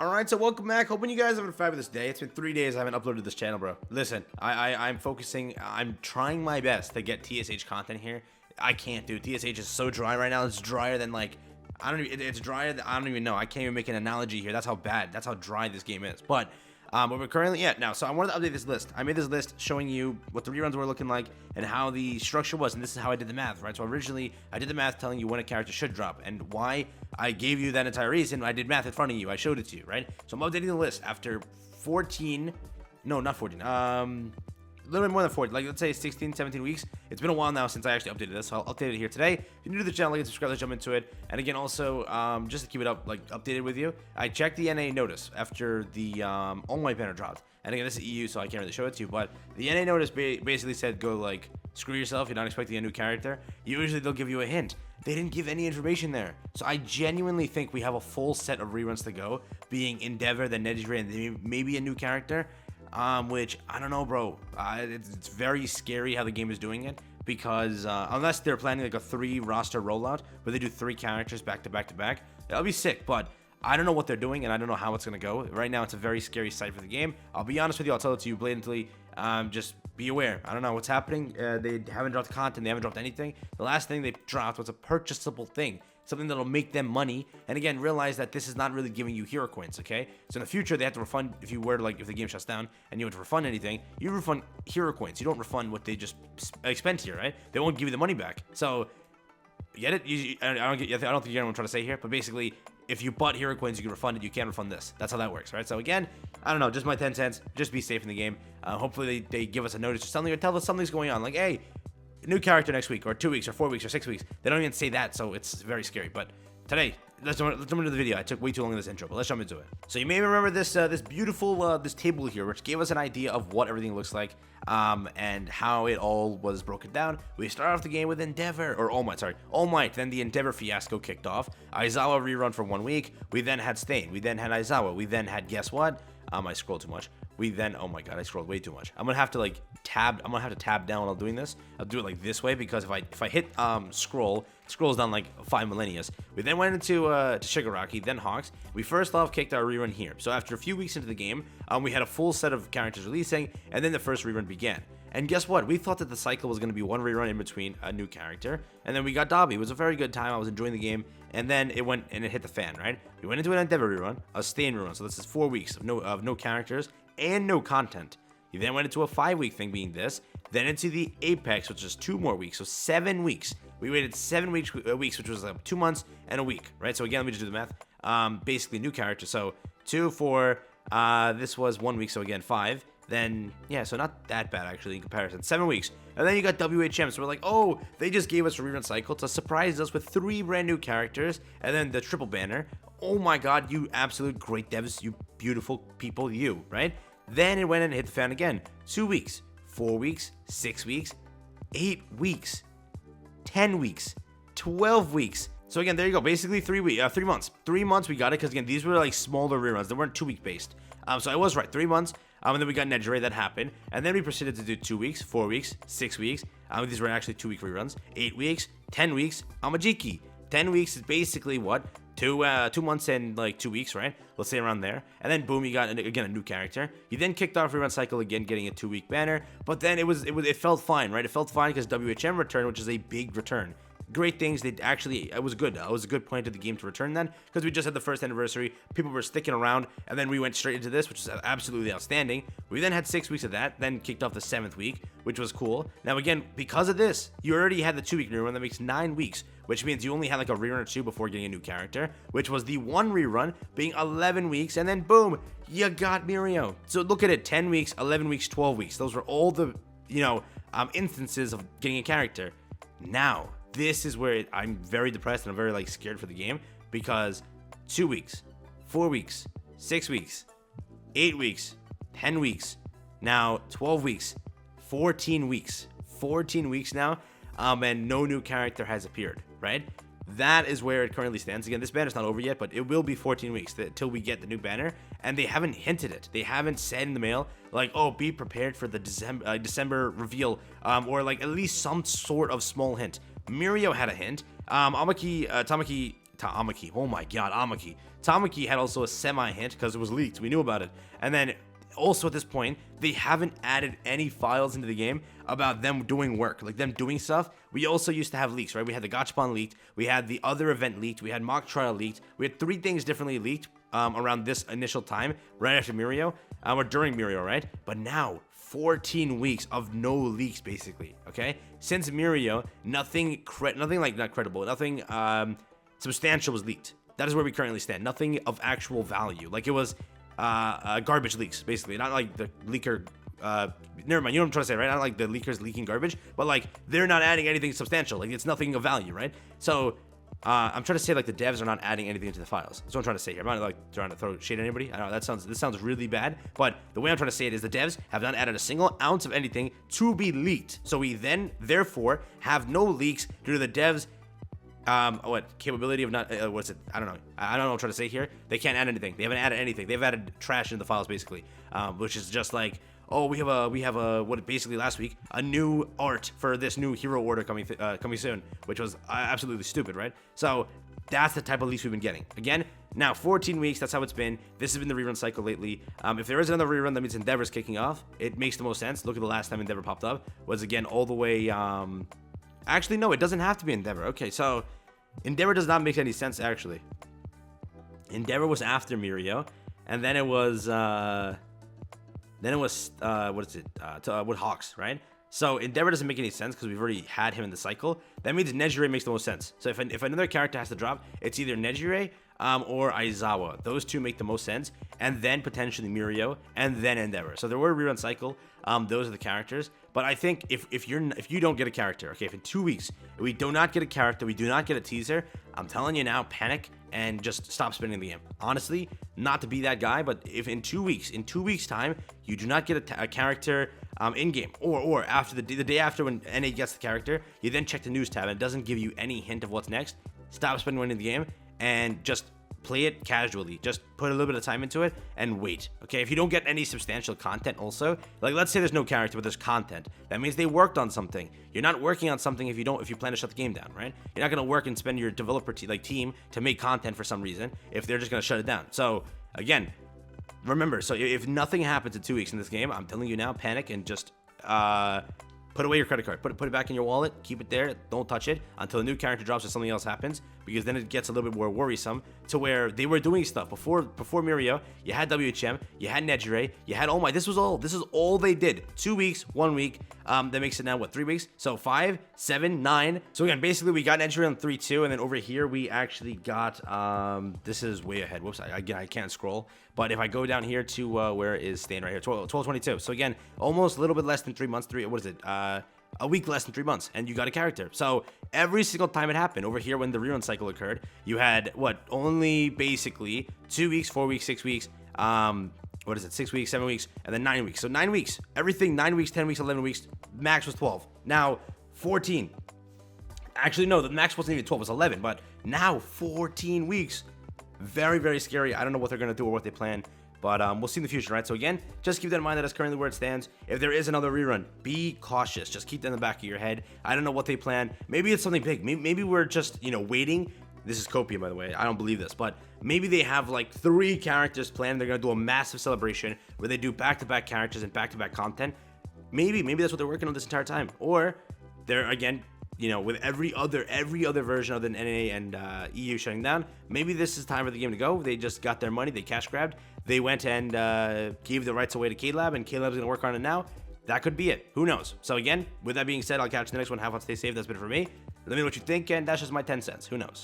Alright, so welcome back. Hoping you guys have a fabulous day. It's been 3 days I haven't uploaded this channel, bro. Listen, I'm focusing, I'm trying my best to get TSH content here. I can't, dude. TSH is so dry right now. It's drier than like, it's drier than, I don't even know. I can't even make an analogy here. That's how bad, that's how dry this game is. But we're currently at now. So I wanted to update this list. I made this list showing you what the reruns were looking like and how the structure was. And this is how I did the math, right? So originally I did the math telling you when a character should drop and why I gave you that entire reason. I did math in front of you. I showed it to you, right? So I'm updating the list after 14, no, not 14. A little bit more than 40, like let's say 16, 17 weeks. It's been a while now since I actually updated this, so I'll update it here today. If you're new to the channel, like and subscribe, let's jump into it. And again, also, just to keep it up, like updated with you, I checked the NA notice after the All Might banner dropped. And again, this is EU, so I can't really show it to you, but the NA notice basically said, go like, screw yourself, you're not expecting a new character. Usually they'll give you a hint. They didn't give any information there. So I genuinely think we have a full set of reruns to go, being Endeavor, then Nedry, and maybe a new character. Which I don't know, bro. It's very scary how the game is doing it because unless they're planning like a 3 roster rollout where they do 3 characters back to back to back, that'll be sick. But I don't know what they're doing and I don't know how it's gonna go. Right now, it's a very scary sight for the game. I'll be honest with you. I'll tell it to you blatantly. Just be aware. I don't know what's happening. They haven't dropped content. They haven't dropped anything. The last thing they dropped was a purchasable thing. Something that'll make them money, and again, realize that this is not really giving you hero coins, okay? So in the future, they have to refund, if you were to, like, if the game shuts down and you were to refund anything, you refund hero coins. You don't refund what they just spent here, right? They won't give you the money back. So, get it? I don't think you get what I'm trying to say here, but basically, if you bought hero coins, you can refund it. You can't refund this. That's how that works, right? So again, I don't know, just my 10 cents. Just be safe in the game. Hopefully, they give us a notice or something, or tell us something's going on. Like, hey, new character next week, or 2 weeks, or 4 weeks, or 6 weeks. They don't even say that, so it's very scary. But today, let's jump into the video. I took way too long in this intro, but let's jump into it. So you may remember this this beautiful this table here, which gave us an idea of what everything looks like, and how it all was broken down. We start off the game with Endeavor, or All Might, sorry, All Might. Then the Endeavor fiasco kicked off. Aizawa rerun for 1 week. We then had Stain. We then had Aizawa. We then had, guess what? I scrolled too much. We then, oh my god, I scrolled way too much. I'm gonna have to like tab. I'm gonna have to tab down while doing this. I'll do it like this way because if I hit scroll, it scrolls down like 5 millennia. We then went into to Shigaraki, then Hawks. We first off kicked our rerun here. So after a few weeks into the game, we had a full set of characters releasing, and then the first rerun began. And guess what? We thought that the cycle was going to be 1 rerun in between a new character, and then we got Dobby. It was a very good time. I was enjoying the game, and then it went and it hit the fan, right? We went into an Endeavor rerun, a Stain rerun. So this is 4 weeks of no characters and no content. You then went into a 5-week thing, being this, then into the Apex, which is 2 more weeks, so 7 weeks. We waited 7 weeks, which was 2 months and a week, right? So again, let me just do the math. Basically, new character. So 2, 4. This was 1 week, so again 5. Then, yeah, so not that bad, actually, in comparison. 7 weeks. And then you got WHM, so we're like, oh, they just gave us a rerun cycle to surprise us with 3 brand new characters, and then the triple banner. Oh my god, you absolute great devs, you beautiful people, you, right? Then it went and hit the fan again. 2 weeks, 4 weeks, 6 weeks, 8 weeks, 10 weeks, 12 weeks. So again, there you go, basically 3 months. 3 months we got it, because again, these were like smaller reruns. They weren't 2-week based. So I was right, 3 months. And then we got Nedry, that happened. And then we proceeded to do 2 weeks, 4 weeks, 6 weeks. These were actually 2-week reruns. 8 weeks, 10 weeks, Amajiki. 10 weeks is basically what? 2 months and like 2 weeks, right? Let's say around there. And then boom, you got again a new character. You then kicked off rerun cycle again, getting a 2-week banner. But then it felt fine, right? It felt fine because WHM returned, which is a big return. Great things. They actually, it was good. It was a good point of the game to return then, because we just had the first anniversary. People were sticking around, and then we went straight into this, which is absolutely outstanding. We then had 6 weeks of that, then kicked off the 7th week, which was cool. Now again, because of this, you already had the 2-week rerun. That makes 9 weeks, which means you only had like a rerun or 2 before getting a new character, which was the 1 rerun being 11 weeks, and then boom, you got Mirio. So look at it, 10 weeks, 11 weeks, 12 weeks. Those were all the, instances of getting a character. Now, this is where I'm very depressed and I'm very like scared for the game, because 2 weeks, 4 weeks, 6 weeks, 8 weeks, 10 weeks, now 12 weeks, 14 weeks, 14 weeks now, and no new character has appeared, right? That is where it currently stands. Again, this banner's not over yet, but it will be 14 weeks until we get the new banner, and they haven't hinted it. They haven't said in the mail, like, oh, be prepared for the December reveal, or like at least some sort of small hint. Mirio had a hint. Tamaki Tamaki. Oh my god, Amaki. Tamaki had also a semi-hint because it was leaked. We knew about it. And then also at this point, they haven't added any files into the game about them doing work, like them doing stuff. We also used to have leaks, right? We had the Gachapon leaked. We had the other event leaked. We had mock trial leaked. We had 3 things differently leaked around this initial time, right after Mirio, or during Mirio, right? But now, 14 weeks of no leaks, basically, okay? Since Mirio, nothing like, not credible, nothing substantial was leaked. That is where we currently stand. Nothing of actual value. Like, it was garbage leaks, basically. Not like the leaker, never mind, you know what I'm trying to say, right? Not like the leakers leaking garbage, but like, they're not adding anything substantial. Like, it's nothing of value, right? So, I'm trying to say, like, the devs are not adding anything into the files. That's what I'm trying to say here. I'm not, like, trying to throw shade at anybody. I know this sounds really bad, but the way I'm trying to say it is the devs have not added a single ounce of anything to be leaked. So we then, therefore, have no leaks due to the devs' capability of not, what's it? I don't know. I don't know what I'm trying to say here. They can't add anything. They haven't added anything. They've added trash into the files, basically, which is just like, oh, we have a what basically last week, a new art for this new hero order coming soon, which was absolutely stupid, right? So that's the type of leaks we've been getting. Again, now 14 weeks, that's how it's been. This has been the rerun cycle lately. If there is another rerun, that means Endeavor's kicking off. It makes the most sense. Look at the last time Endeavor popped up, was again all the way, actually, no, it doesn't have to be Endeavor. Okay, so Endeavor does not make any sense, actually. Endeavor was after Mirio, and then it was, what is it? With Hawks, right? So Endeavor doesn't make any sense because we've already had him in the cycle. That means Nejire makes the most sense. So if another character has to drop, it's either Nejire or Aizawa. Those two make the most sense, and then potentially Mirio, and then Endeavor. So there were a rerun cycle. Those are the characters. But I think if you don't get a character, okay, if in 2 weeks we do not get a character, we do not get a teaser, I'm telling you now, panic and just stop spending the game. Honestly, not to be that guy, but if in 2 weeks time, you do not get a character in game, or after the day after when NA gets the character, you then check the news tab and it doesn't give you any hint of what's next. Stop spending money in the game and just play it casually. Just put a little bit of time into it and wait. Okay, if you don't get any substantial content also, like let's say there's no character but there's content, that means they worked on something. You're not working on something if you plan to shut the game down, right? You're not going to work and spend your developer team to make content for some reason if they're just going to shut it down. So again, remember, so if nothing happens in 2 weeks in this game, I'm telling you now, panic and just put away your credit card. Put it back in your wallet. Keep it there. Don't touch it until a new character drops or something else happens, because then it gets a little bit more worrisome to where they were doing stuff before Mirio. You had WHM, you had Nejire, you had Oh My. This is all they did. 2 weeks, 1 week. That makes it now what, 3 weeks? So 5, 7, 9. So again, basically we got Nejire on 3-2, and then over here we actually got this is way ahead. Whoops, I can't scroll. But if I go down here to where is Stain right here, 12/22. So again, almost a little bit less than 3 months. What is it? A week less than 3 months, and you got a character. So every single time it happened, over here when the rerun cycle occurred, you had only basically 2 weeks, 4 weeks, 6 weeks, 6 weeks, 7 weeks, and then 9 weeks. So 9 weeks, everything 9 weeks, 10 weeks, 11 weeks, max was 12. Now 14. Actually, no, the max wasn't even 12, it was 11, but now 14 weeks. Very, very scary. I don't know what they're going to do or what they plan, but we'll see in the future, right? So again, just keep that in mind. That is currently where it stands. If there is another rerun, be cautious. Just keep that in the back of your head. I don't know what they plan. Maybe it's something big. Maybe we're just, waiting. This is Copium, by the way. I don't believe this, but maybe they have like 3 characters planned. They're going to do a massive celebration where they do back-to-back characters and back-to-back content. Maybe that's what they're working on this entire time. Or they're, again, with every other version other than NA and EU shutting down, maybe this is time for the game to go. They just got their money, they cash grabbed, they went and gave the rights away to K-Lab, and K-Lab's gonna work on it now. That could be it. Who knows? So again, with that being said, I'll catch you in the next one. Have fun, stay safe. That's been it for me. Let me know what you think, and that's just my 10 cents. Who knows?